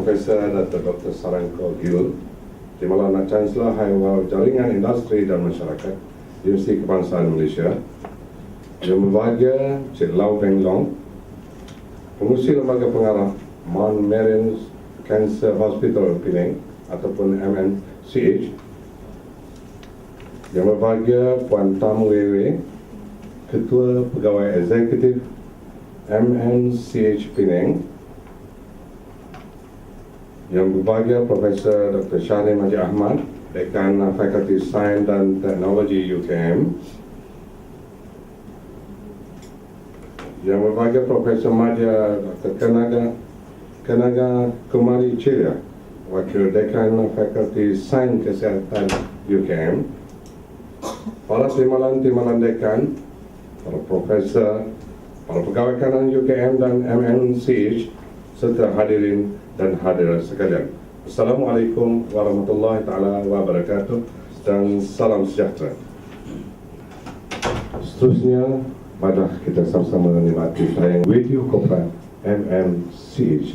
Profesor Dr. Sarangko Gil, Timbalan Chancellor High Jaringan Industri dan Masyarakat, Universiti Kebasaan Malaysia, Yang Berbahagia Cik Lau Peng Long, Pengurusi Lembaga Pengarah Mount Miriam Cancer Hospital Pinang ataupun MMCH, Yang Berbahagia Puan Tam Wewe, Ketua Pegawai Eksekutif MMCH Pinang, Yang Berbahagia Profesor Dr. Shahrin Haji Ahmad, Dekan Fakulti Sains dan Teknologi UKM, Yang Berbahagia Profesor Madya Dr. Kenaga Kumari Celia, Wakil Dekan Fakulti Sains Kesihatan UKM, para timbalan dekan, para profesor, para pegawai kanan UKM dan MMCH, serta hadirin dan hadirat sekalian. Assalamualaikum warahmatullahi taala wabarakatuh dan salam sejahtera. Seterusnya, mari kita sama-sama menikmati tayangan video korporat MMCH.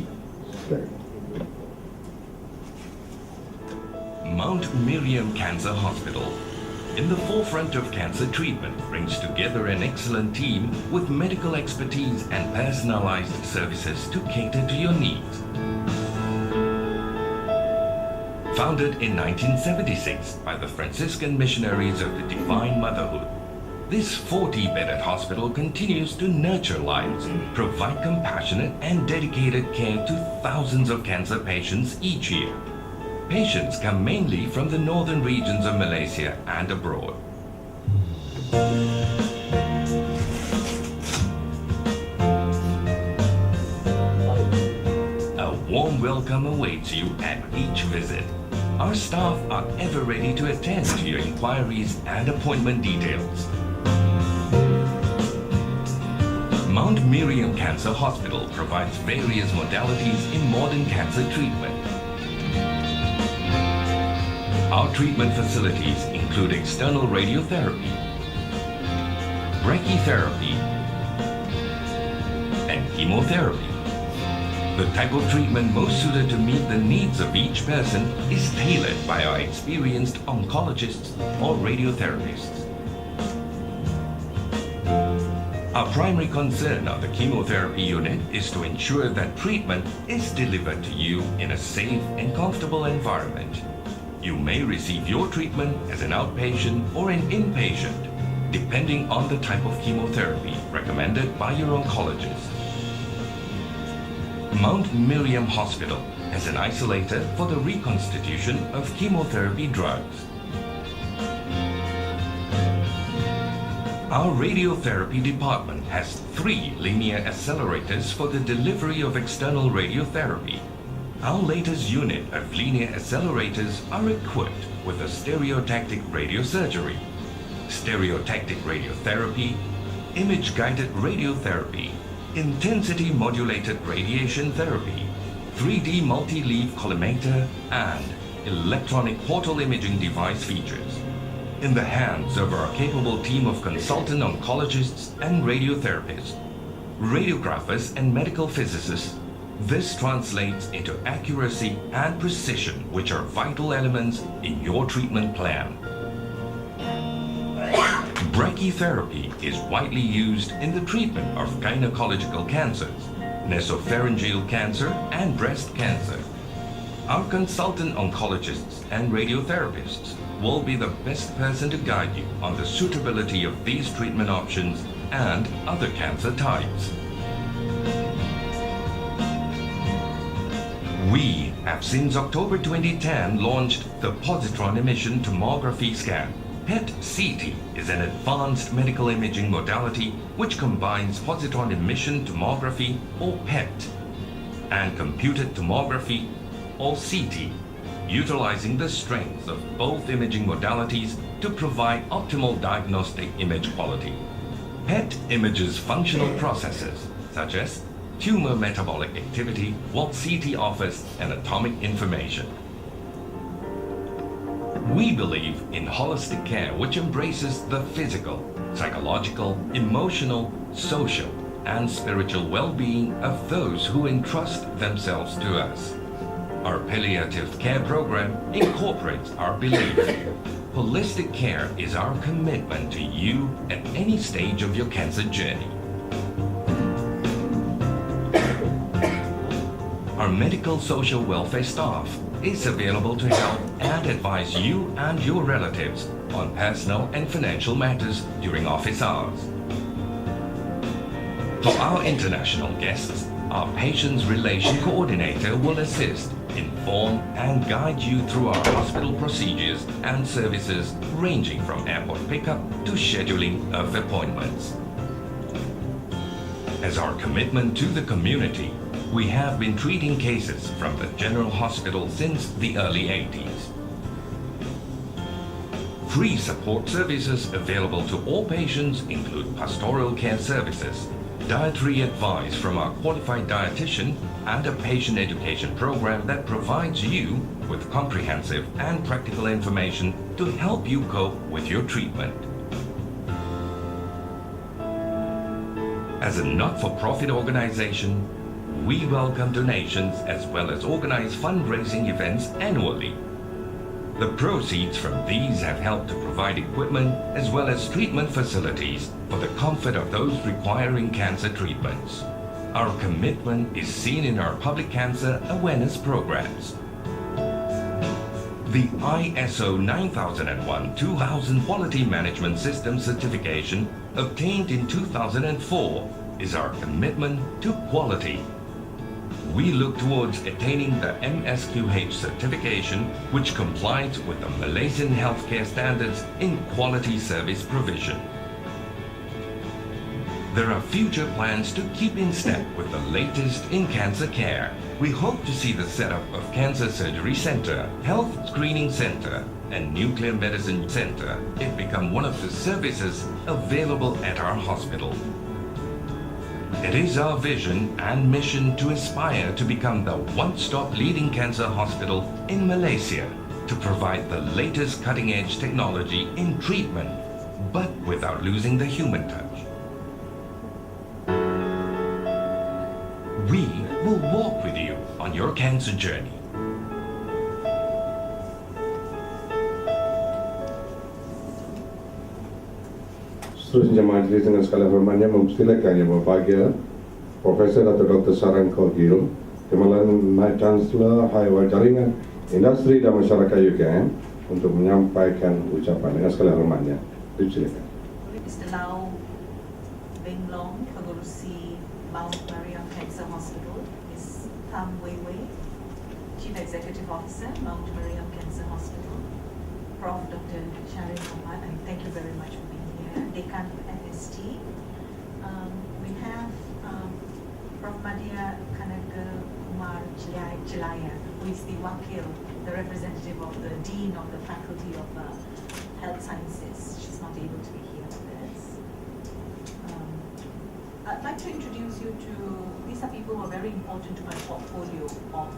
Mount Miriam Cancer Hospital, in the forefront of cancer treatment, brings together an excellent team with medical expertise and personalized services to cater to your needs. Founded in 1976 by the Franciscan missionaries of the Divine Motherhood, this 40-bedded hospital continues to nurture lives, provide compassionate and dedicated care to thousands of cancer patients each year. Patients come mainly from the northern regions of Malaysia and abroad. A warm welcome awaits you at each visit. Our staff are ever ready to attend to your inquiries and appointment details. Mount Miriam Cancer Hospital provides various modalities in modern cancer treatment. Our treatment facilities include external radiotherapy, brachytherapy, and chemotherapy. The type of treatment most suited to meet the needs of each person is tailored by our experienced oncologists or radiotherapists. Our primary concern of the chemotherapy unit is to ensure that treatment is delivered to you in a safe and comfortable environment. You may receive your treatment as an outpatient or an inpatient, depending on the type of chemotherapy recommended by your oncologist. Mount Miriam Hospital has an isolator for the reconstitution of chemotherapy drugs. Our radiotherapy department has 3 linear accelerators for the delivery of external radiotherapy. Our latest unit of linear accelerators are equipped with a stereotactic radiosurgery, stereotactic radiotherapy, image-guided radiotherapy, intensity-modulated radiation therapy, 3D multi-leaf collimator, and electronic portal imaging device features. In the hands of our capable team of consultant oncologists and radiotherapists, radiographers and medical physicists, this translates into accuracy and precision, which are vital elements in your treatment plan. Brachytherapy is widely used in the treatment of gynecological cancers, nasopharyngeal cancer, and breast cancer. Our consultant oncologists and radiotherapists will be the best person to guide you on the suitability of these treatment options and other cancer types. We have since October 2010 launched the positron emission tomography scan. PET-CT is an advanced medical imaging modality which combines positron emission tomography or PET and computed tomography or CT, utilizing the strengths of both imaging modalities to provide optimal diagnostic image quality. PET images functional processes such as tumor metabolic activity, while CT offers anatomic information. We believe in holistic care which embraces the physical, psychological, emotional, social, and spiritual well-being of those who entrust themselves to us. Our palliative care program incorporates our belief. Holistic care is our commitment to you at any stage of your cancer journey. Our medical social welfare staff is available to help and advise you and your relatives on personal and financial matters during office hours. For our international guests, our Patients Relation Coordinator will assist, inform and guide you through our hospital procedures and services ranging from airport pickup to scheduling of appointments. As our commitment to the community, we have been treating cases from the General Hospital since the early 80s. Free support services available to all patients include pastoral care services, dietary advice from our qualified dietitian, and a patient education program that provides you with comprehensive and practical information to help you cope with your treatment. As a not-for-profit organization, we welcome donations as well as organize fundraising events annually. The proceeds from these have helped to provide equipment as well as treatment facilities for the comfort of those requiring cancer treatments. Our commitment is seen in our public cancer awareness programs. The ISO 9001-2000 Quality Management System certification obtained in 2004 is our commitment to quality. We look towards attaining the MSQH certification, which complies with the Malaysian healthcare standards in quality service provision. There are future plans to keep in step with the latest in cancer care. We hope to see the setup of Cancer Surgery Center, Health Screening Center, and Nuclear Medicine Center become one of the services available at our hospital. It is our vision and mission to aspire to become the one-stop leading cancer hospital in Malaysia to provide the latest cutting-edge technology in treatment, but without losing the human touch. We will walk with you on your cancer journey. Seterusnya majlis dengan segala hormatnya mempersilakan Yang Berbahagia Profesor Dr. Dr. Teknologi, Timbalan Naib Chancellor Haiwal Jaringan Industri dan Masyarakat UKM untuk menyampaikan ucapan dengan segala hormatnya. Dipersilakan. Mr. Lau Beng Long, Pengurusi Mount Miriam Cancer Hospital, Ms. Tham Wei Wei, Chief Executive Officer, Mount Miriam Cancer Hospital, Prof. Dr. Sharif Ahmad, and thank you very much for being here, Dekan FST. We have Prof. Madhya Kanaga Kumar Jelaya, who is the wakil, the representative of the Dean of the Fakulti of Health Sciences. She's not able to be here with us. I'd like to introduce you to, these are people who are very important to my portfolio of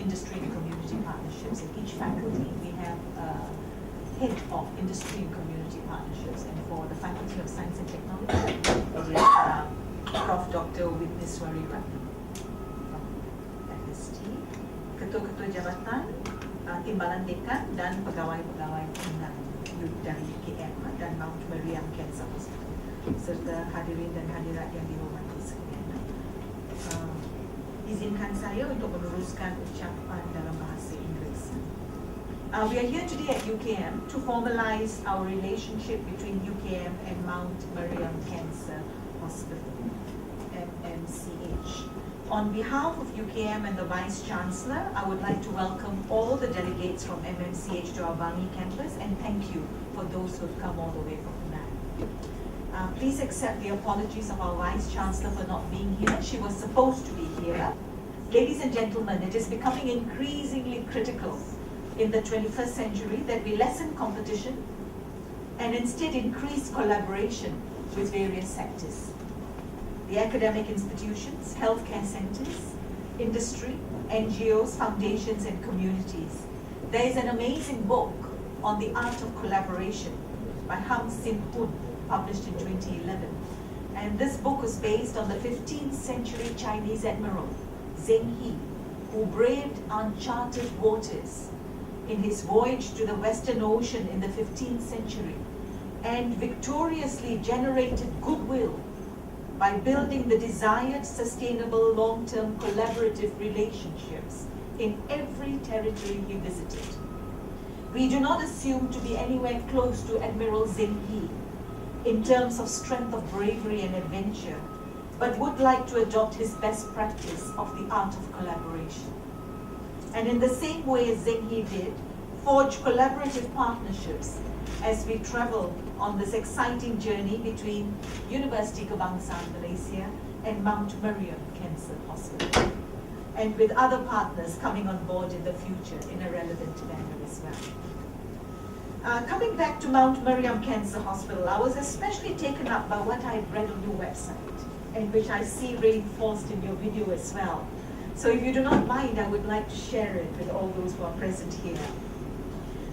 industry and community partnerships. In each faculty, we have a head of industry and community partnerships. And for the Faculty of Science and Technology, we have Prof. Dr. Bilik Mesyuarat from FST, Ketua-Ketua Jabatan, Timbalan Dekan dan pegawai-pegawai pimpinan dari UKM dan Mount Miriam Cancer Hospital, serta hadirin dan hadirat yang dihormati sekalian. Izinkan saya untuk meneruskan ucapan dalam bahasa Inggeris. We are here today at UKM to formalize our relationship between UKM and Mount Miriam Cancer Hospital, MMCH. On behalf of UKM and the Vice Chancellor, I would like to welcome all the delegates from MMCH to our Bangi campus and thank you for those who have come all the way from Penang. Please accept the apologies of our Vice Chancellor for not being here. She was supposed to be here. Ladies and gentlemen, it is becoming increasingly critical in the 21st century that we lessen competition and instead increase collaboration with various sectors. The academic institutions, healthcare centers, industry, NGOs, foundations and communities. There is an amazing book on the art of collaboration by Hang Sin Hun, published in 2011. And this book was based on the 15th century Chinese admiral, Zheng He, who braved uncharted waters in his voyage to the Western Ocean in the 15th century and victoriously generated goodwill by building the desired sustainable long-term collaborative relationships in every territory he visited. We do not assume to be anywhere close to Admiral Zeng He in terms of strength of bravery and adventure, but would like to adopt his best practice of the art of collaboration. And in the same way as Zeng He did, forge collaborative partnerships as we travel on this exciting journey between Universiti Kebasaan Malaysia and Mount Miriam Cancer Hospital, and with other partners coming on board in the future in a relevant manner as well. Coming back to Mount Miriam Cancer Hospital, I was especially taken up by what I read on your website, and which I see reinforced in your video as well. So if you do not mind, I would like to share it with all those who are present here.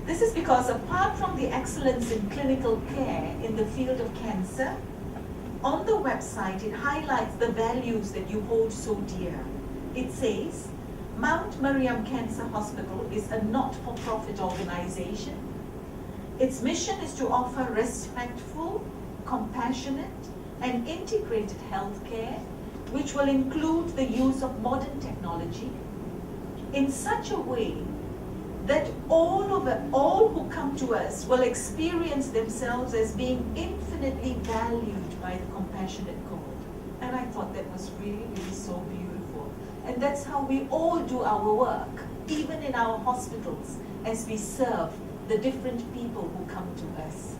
This is because apart from the excellence in clinical care in the field of cancer, on the website it highlights the values that you hold so dear. It says, Mount Miriam Cancer Hospital is a not-for-profit organization. Its mission is to offer respectful, compassionate, and integrated healthcare, which will include the use of modern technology in such a way that all who come to us will experience themselves as being infinitely valued by the compassionate God. And I thought that was really, really so beautiful. And that's how we all do our work, even in our hospitals, as we serve the different people who come to us.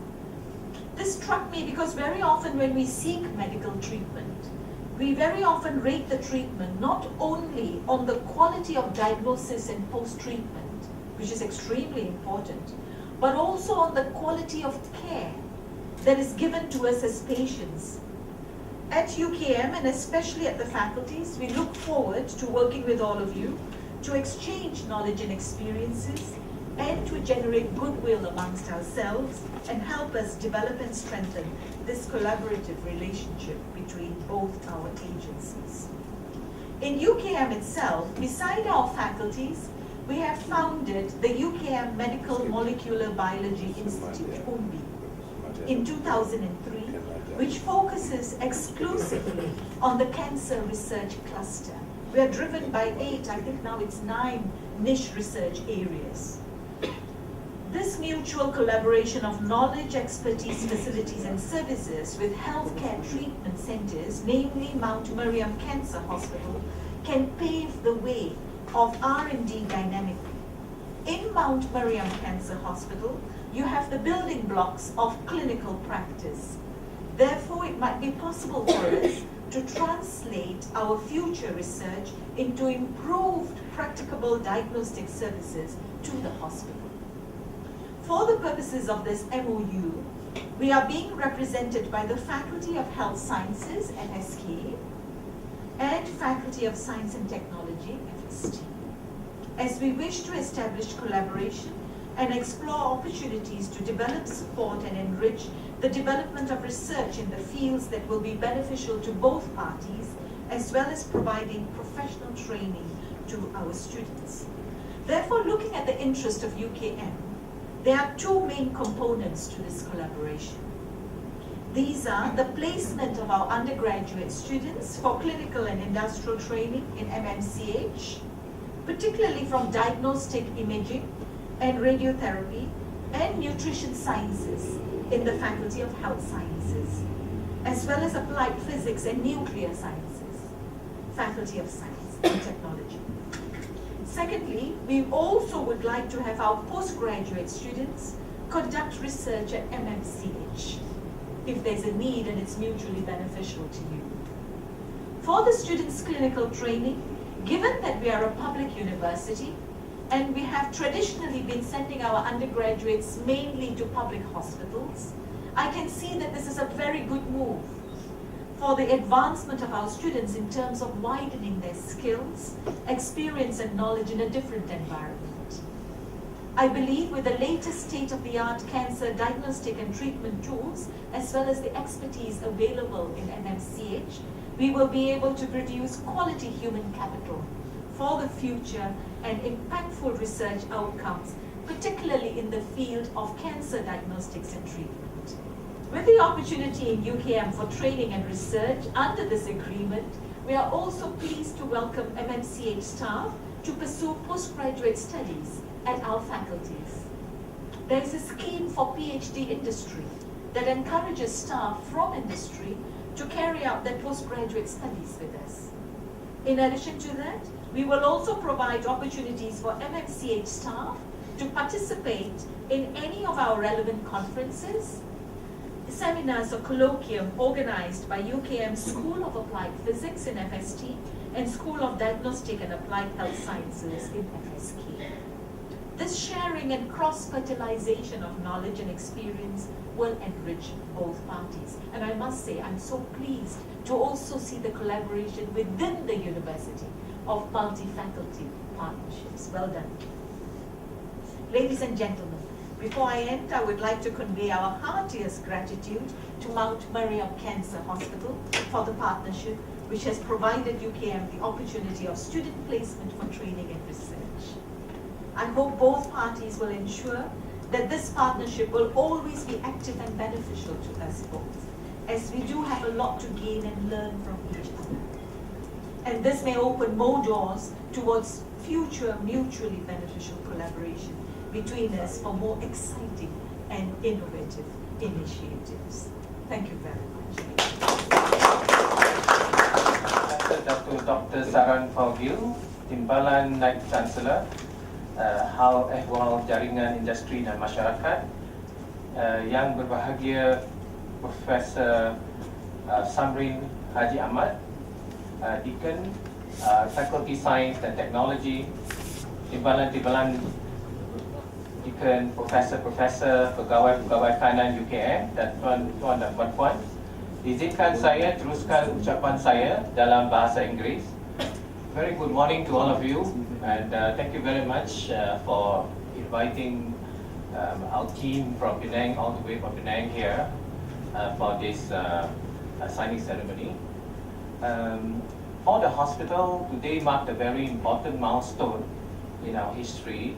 This struck me because very often when we seek medical treatment, we very often rate the treatment not only on the quality of diagnosis and post-treatment, which is extremely important, but also on the quality of care that is given to us as patients. At UKM, and especially at the faculties, we look forward to working with all of you to exchange knowledge and experiences and to generate goodwill amongst ourselves and help us develop and strengthen this collaborative relationship between both our agencies. In UKM itself, beside our faculties, we have founded the UKM Medical Molecular Biology Institute, UMBI, in 2003, which focuses exclusively on the cancer research cluster. We are driven by 8, I think now it's 9 niche research areas. This mutual collaboration of knowledge, expertise, facilities, and services with healthcare treatment centers, namely Mount Miriam Cancer Hospital, can pave the way of R&D dynamically. In Mount Miriam Cancer Hospital, you have the building blocks of clinical practice. Therefore, it might be possible for us to translate our future research into improved practicable diagnostic services to the hospital. For the purposes of this MoU, we are being represented by the Faculty of Health Sciences, FSK, and Faculty of Science and Technology, FST, as we wish to establish collaboration and explore opportunities to develop, support, and enrich the development of research in the fields that will be beneficial to both parties, as well as providing professional training to our students. Therefore, looking at the interest of UKM, there are 2 main components to this collaboration. These are the placement of our undergraduate students for clinical and industrial training in MMCH, particularly from diagnostic imaging and radiotherapy and nutrition sciences in the Faculty of Health Sciences, as well as applied physics and nuclear sciences, Faculty of Science and Technology. Secondly, we also would like to have our postgraduate students conduct research at MMCH, if there's a need and it's mutually beneficial to you. For the students' clinical training, given that we are a public university and we have traditionally been sending our undergraduates mainly to public hospitals, I can see that this is a very good move for the advancement of our students in terms of widening their skills, experience, and knowledge in a different environment. I believe with the latest state-of-the-art cancer diagnostic and treatment tools, as well as the expertise available in MMCH, we will be able to produce quality human capital for the future and impactful research outcomes, particularly in the field of cancer diagnostics and treatment. With the opportunity in UKM for training and research under this agreement, we are also pleased to welcome MMCH staff to pursue postgraduate studies at our faculties. There is a scheme for PhD industry that encourages staff from industry to carry out their postgraduate studies with us. In addition to that, we will also provide opportunities for MMCH staff to participate in any of our relevant conferences, seminars or colloquium organized by UKM School of Applied Physics in FST and School of Diagnostic and Applied Health Sciences in FSK. This sharing and cross-fertilization of knowledge and experience will enrich both parties. And I must say, I'm so pleased to also see the collaboration within the university of multi-faculty partnerships. Well done. Ladies and gentlemen, before I end, I would like to convey our heartiest gratitude to Mount Miriam Cancer Hospital for the partnership which has provided UKM the opportunity of student placement for training and research. I hope both parties will ensure that this partnership will always be active and beneficial to us both, as we do have a lot to gain and learn from each other. And this may open more doors towards future mutually beneficial collaboration between us for more exciting and innovative initiatives. Thank you very much. Dr. Saran Faugil, Timbalan Naib Chancellor, Hal Ehwal Jaringan Industri dan Masyarakat, yang berbahagia Profesor Samrin Haji Ahmad, Dekan Fakulti Sains dan Teknologi, Timbalan-timbalan Dekan, Profesor-Profesor, Pegawai-Pegawai Kanan UKM dan tuan-tuan dan puan-puan. Izinkan saya teruskan ucapan saya dalam bahasa Inggeris. Very good morning to all of you, and thank you very much for inviting our team from Penang, all the way from Penang here for this signing ceremony. For the hospital, today marked a very important milestone in our history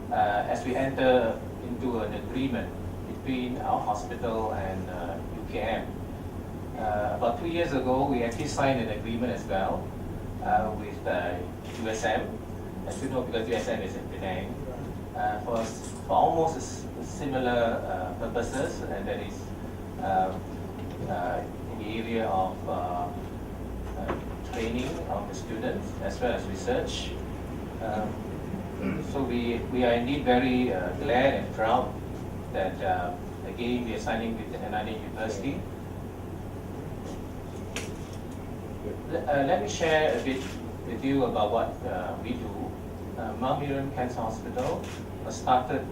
as we enter into an agreement between our hospital and UKM. About 2 years ago, we actually signed an agreement as well with USM, as you know, because USM is in Penang, for almost similar purposes, and that is in the area of training of the students as well as research. So we are indeed very glad and proud that again we are signing with another university. Let me share a bit with you about what we do. Mount Miriam Cancer Hospital was started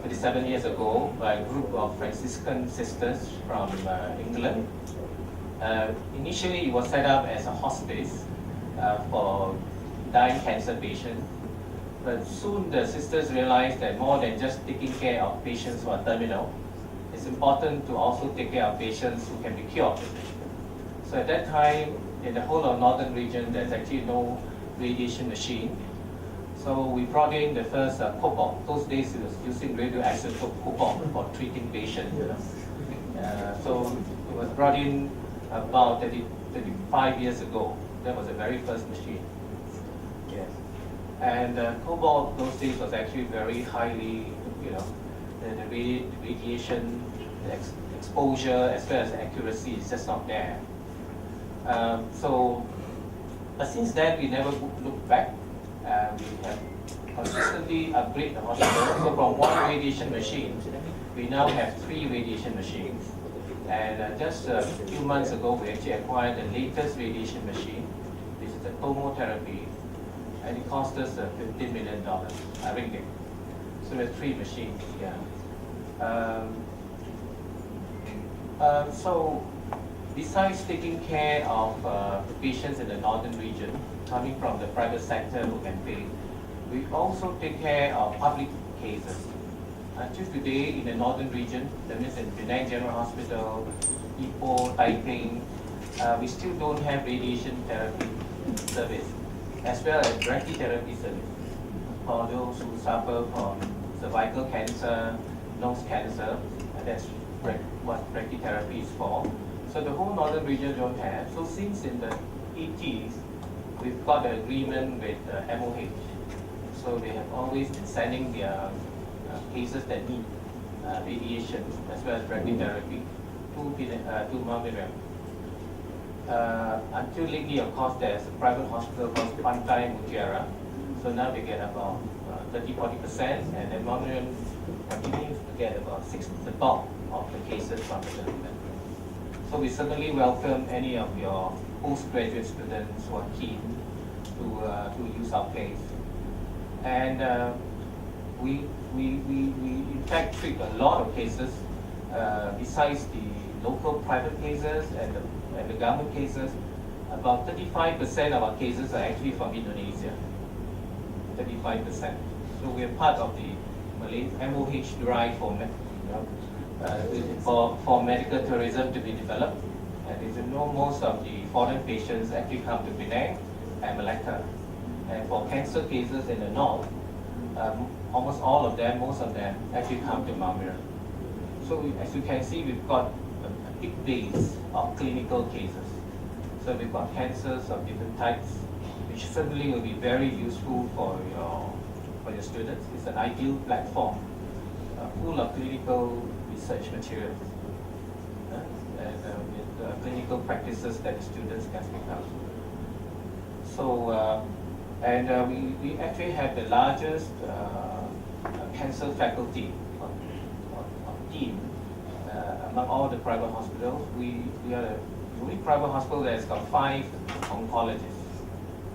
37 years ago by a group of Franciscan sisters from England. Initially, it was set up as a hospice for dying cancer patients, but soon the sisters realized that more than just taking care of patients who are terminal, it's important to also take care of patients who can be cured. So at that time, in the whole of northern region, there's actually no radiation machine. So we brought in the first cobalt. Those days it was using radioisotope cobalt for treating patients. So it was brought in about 35 years ago. That was the very first machine. Yes. And cobalt those days was actually very highly, the radiation, the exposure as well as accuracy is just not there. But since then we never looked back. We have consistently upgraded the hospital. So from one radiation machine, we now have 3 radiation machines. And just a few months ago, we actually acquired the latest radiation machine. This is the tomotherapy, and it cost us $15 million ringgit. So we have 3 machines. Yeah. So besides taking care of the patients in the northern region, coming from the private sector who can pay, we also take care of public cases. Until today, in the northern region, that means in Penang General Hospital, Ipoh, Taiping, we still don't have radiation therapy service. as well as brachytherapy service for those who suffer from cervical cancer, nose cancer, and that's what brachytherapy is for. So the whole northern region don't have. So since in the 80s, we've got an agreement with MoH. So they have always been sending their cases that need radiation as well as brachytherapy to Mount Miriam. Until lately, of course, there's a private hospital called Pantai Mutiara. So now they get about 30-40%, and then Mount Miriam continues to get about the bulk of the cases from the government. So we certainly welcome any of your postgraduate students who are keen to use our place. And we in fact treat a lot of cases besides the local private cases and the government cases. About 35% of our cases are actually from Indonesia. 35%. So we are part of the MoH drive for medical tourism to be developed. And as you know, most of the foreign patients actually come to Penang and Malacca. And for cancer cases in the north, almost all of them, most of them actually come to Mount Miriam. So as you can see, we've got a big base of clinical cases. So we've got cancers of different types, which certainly will be very useful for your students. It's an ideal platform full of clinical research materials and with clinical practices that students can pick up. So, we actually have the largest cancer faculty or team among all the private hospitals. We are the only private hospital that has got 5 oncologists.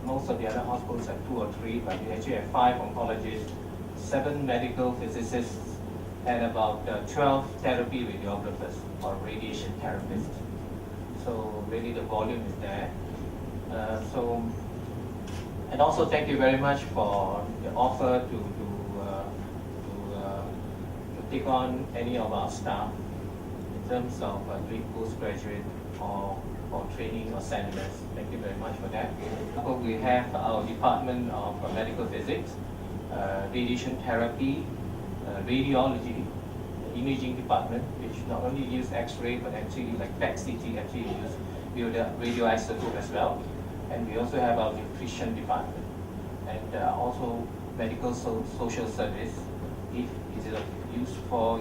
Most of the other hospitals have 2 or 3, but we actually have 5 oncologists, 7 medical physicists, and about 12 therapy radiographers or radiation therapists. So really the volume is there. And also thank you very much for the offer to take on any of our staff in terms of doing postgraduate or training or seminars. Thank you very much for that. We have our Department of Medical Physics, Radiation Therapy, Radiology, Imaging Department, which not only use X-ray but actually like PET-CT actually use radioisotope as well. And we also have our nutrition department and also medical social service. If it is of use for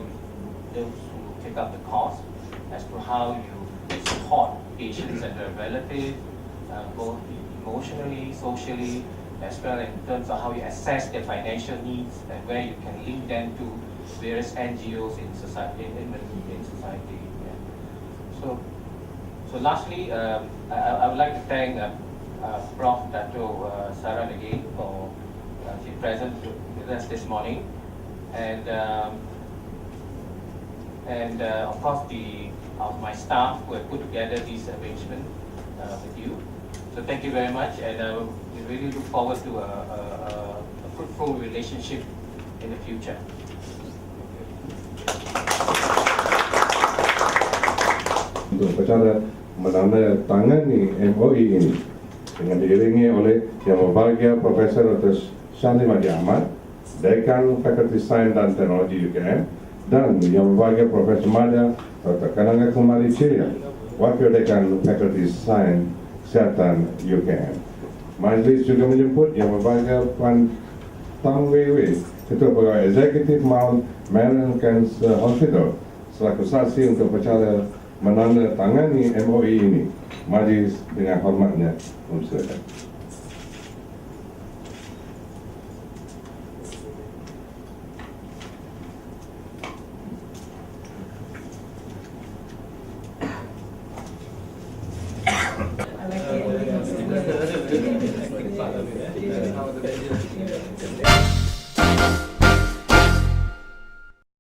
those who take up the course as to how you support patients and their relatives, both emotionally, socially, as well in terms of how you assess their financial needs and where you can link them to various NGOs in society. Yeah. So lastly, I would like to thank Prof. Dato Saran again for being present with us this morning, and of course of my staff who have put together this arrangement with you. So thank you very much, and we really look forward to a fruitful relationship in the future. Untuk upacara menandatangani MoE ini dengan diiringi oleh Yang Berbahagia Profesor Dr. Syahli Madi Ahmad, Dekan Fakulti Sains dan Teknologi UKM, dan Yang Berbahagia Profesor Mada Dr. Kananga Kumari Ceria, Wakil Dekan Fakulti Sains Kesihatan UKM. Majlis juga menjemput Yang Berbahagia Puan Tang Wei, Ketua Pegawai Eksekutif Mount Miriam Cancer Hospital, selaku saksi untuk upacara menandatangani MoE ini. Majlis dengan hormatnya mempersilakan.